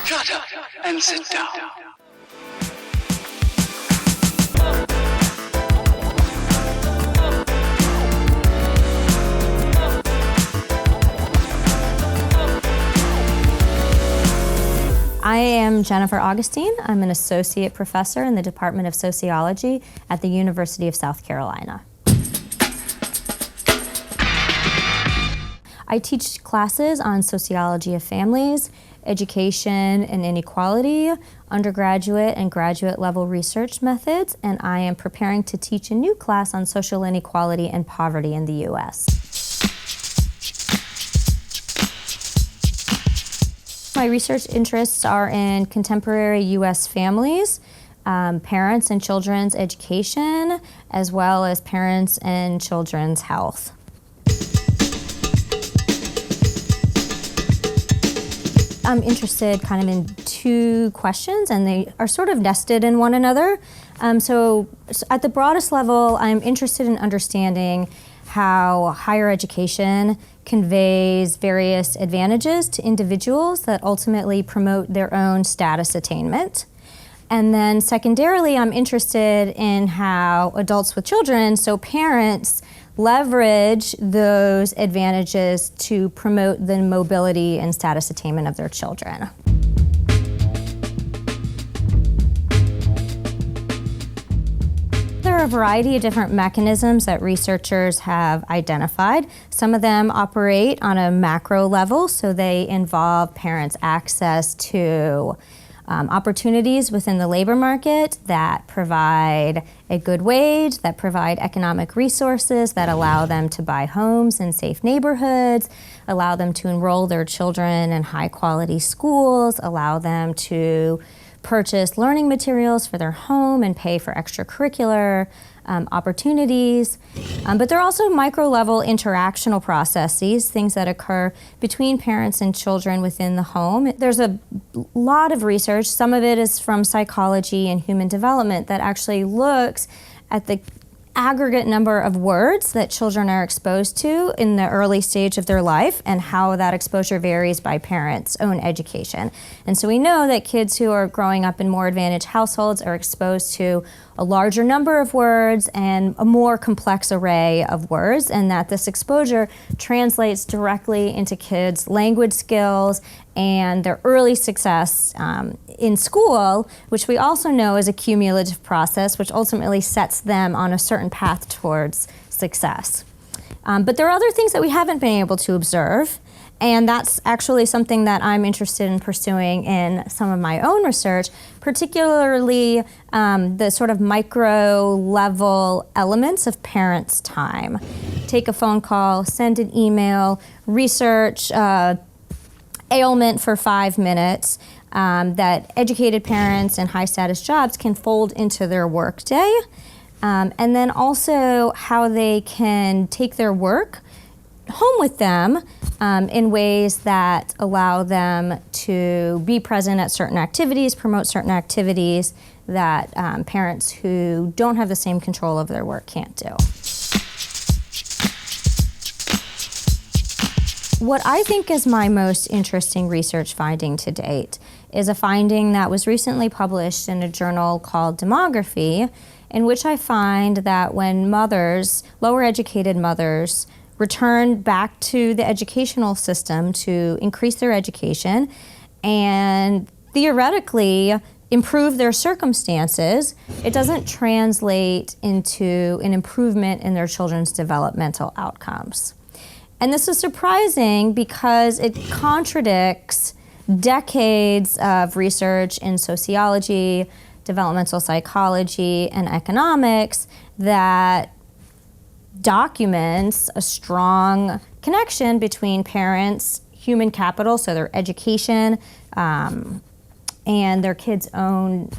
Shut up and sit down. I am Jennifer Augustine. I'm an associate professor in the Department of Sociology at the University of South Carolina. I teach classes on sociology of families, education and inequality, undergraduate and graduate level research methods, and I am preparing to teach a new class on social inequality and poverty in the U.S. My research interests are in contemporary U.S. families, parents and children's education, as well as parents and children's health. I'm interested kind of in two questions, and they are sort of nested in one another. So at the broadest level, I'm interested in understanding how higher education conveys various advantages to individuals that ultimately promote their own status attainment. And then secondarily, I'm interested in how adults with children, so parents, leverage those advantages to promote the mobility and status attainment of their children. There are a variety of different mechanisms that researchers have identified. Some of them operate on a macro level, so they involve parents' access to opportunities within the labor market that provide a good wage, that provide economic resources, that allow them to buy homes in safe neighborhoods, allow them to enroll their children in high-quality schools, allow them to purchase learning materials for their home and pay for extracurricular opportunities. But there are also micro-level interactional processes, things that occur between parents and children within the home. There's a lot of research, some of it is from psychology and human development, that actually looks at the aggregate number of words that children are exposed to in the early stage of their life and how that exposure varies by parents' own education. And so we know that kids who are growing up in more advantaged households are exposed to a larger number of words and a more complex array of words, and that this exposure translates directly into kids' language skills and their early success in school, which we also know is a cumulative process, which ultimately sets them on a certain path towards success. But there are other things that we haven't been able to observe, and that's actually something that I'm interested in pursuing in some of my own research, particularly the sort of micro-level elements of parents' time. Take a phone call, send an email, research ailment for 5 minutes that educated parents in high-status jobs can fold into their workday, and then also how they can take their work home with them in ways that allow them to be present at certain activities, promote certain activities that parents who don't have the same control over their work can't do. What I think is my most interesting research finding to date is a finding that was recently published in a journal called Demography, in which I find that when mothers, lower educated mothers, return back to the educational system to increase their education and theoretically improve their circumstances, it doesn't translate into an improvement in their children's developmental outcomes. And this is surprising because it contradicts decades of research in sociology, developmental psychology, and economics that documents a strong connection between parents' human capital, so their education, and their kids' own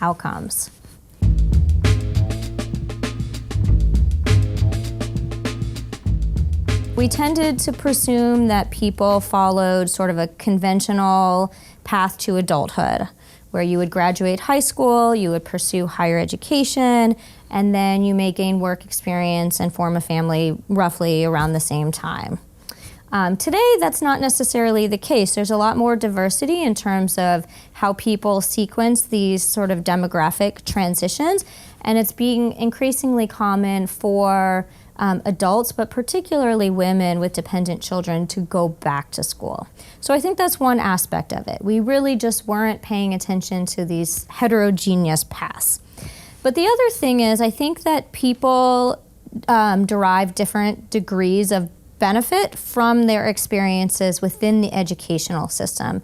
outcomes. We tended to presume that people followed sort of a conventional path to adulthood, where you would graduate high school, you would pursue higher education, and then you may gain work experience and form a family roughly around the same time. Today, that's not necessarily the case. There's a lot more diversity in terms of how people sequence these sort of demographic transitions, and it's being increasingly common for adults, but particularly women with dependent children, to go back to school. So I think that's one aspect of it. We really just weren't paying attention to these heterogeneous paths. But the other thing is, I think that people derive different degrees of benefit from their experiences within the educational system.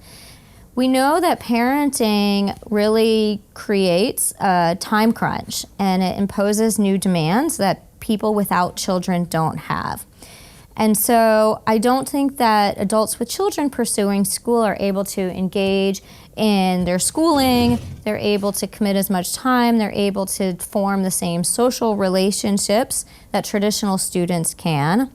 We know that parenting really creates a time crunch, and it imposes new demands that people without children don't have. And so I don't think that adults with children pursuing school are able to engage in their schooling, they're able to commit as much time, they're able to form the same social relationships that traditional students can.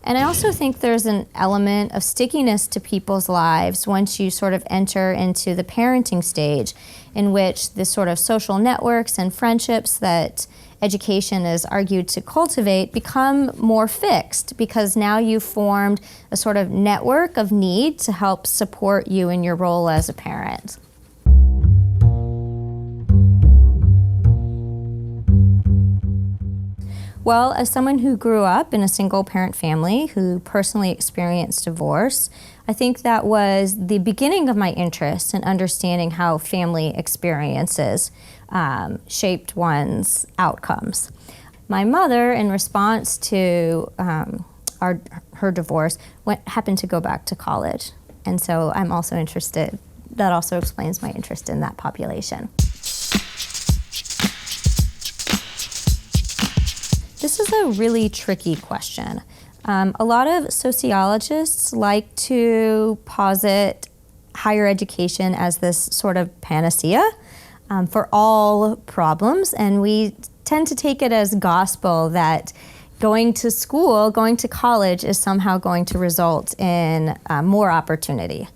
And I also think there's an element of stickiness to people's lives once you sort of enter into the parenting stage, in which the sort of social networks and friendships that education is argued to cultivate become more fixed, because now you've formed a sort of network of need to help support you in your role as a parent. Well, as someone who grew up in a single-parent family, who personally experienced divorce, I think that was the beginning of my interest in understanding how family experiences shaped one's outcomes. My mother, in response to her divorce, happened to go back to college. And so I'm also interested, that also explains my interest in that population. This is a really tricky question. A lot of sociologists like to posit higher education as this sort of panacea for all problems, and we tend to take it as gospel that going to school, going to college is somehow going to result in more opportunity.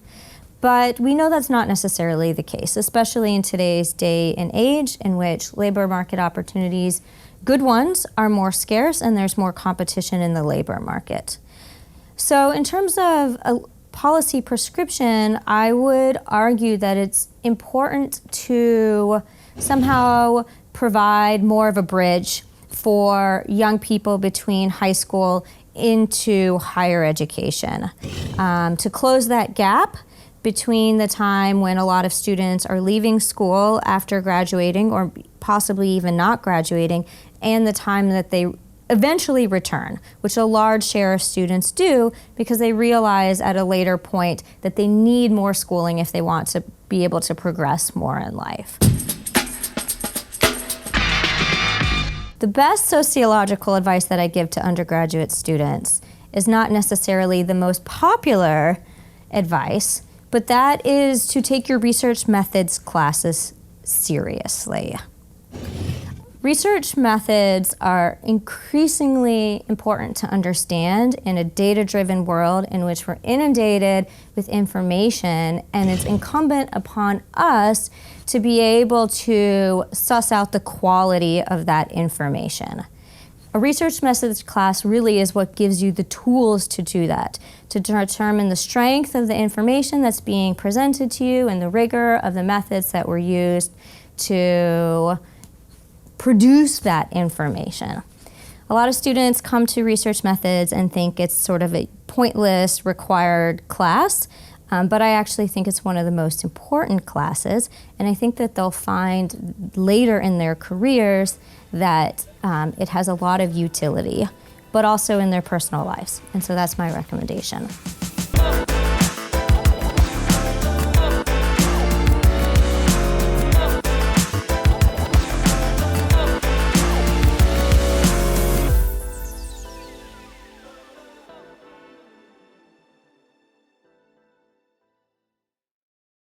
But we know that's not necessarily the case, especially in today's day and age in which labor market opportunities, good ones, are more scarce and there's more competition in the labor market. So in terms of a policy prescription, I would argue that it's important to somehow provide more of a bridge for young people between high school into higher education, to close that gap between the time when a lot of students are leaving school after graduating, or possibly even not graduating, and the time that they eventually return, which a large share of students do because they realize at a later point that they need more schooling if they want to be able to progress more in life. The best sociological advice that I give to undergraduate students is not necessarily the most popular advice, but that is to take your research methods classes seriously. Research methods are increasingly important to understand in a data-driven world in which we're inundated with information, and it's incumbent upon us to be able to suss out the quality of that information. A research methods class really is what gives you the tools to do that, to determine the strength of the information that's being presented to you and the rigor of the methods that were used to produce that information. A lot of students come to research methods and think it's sort of a pointless required class, but I actually think it's one of the most important classes, and I think that they'll find later in their careers that it has a lot of utility, but also in their personal lives, and so that's my recommendation.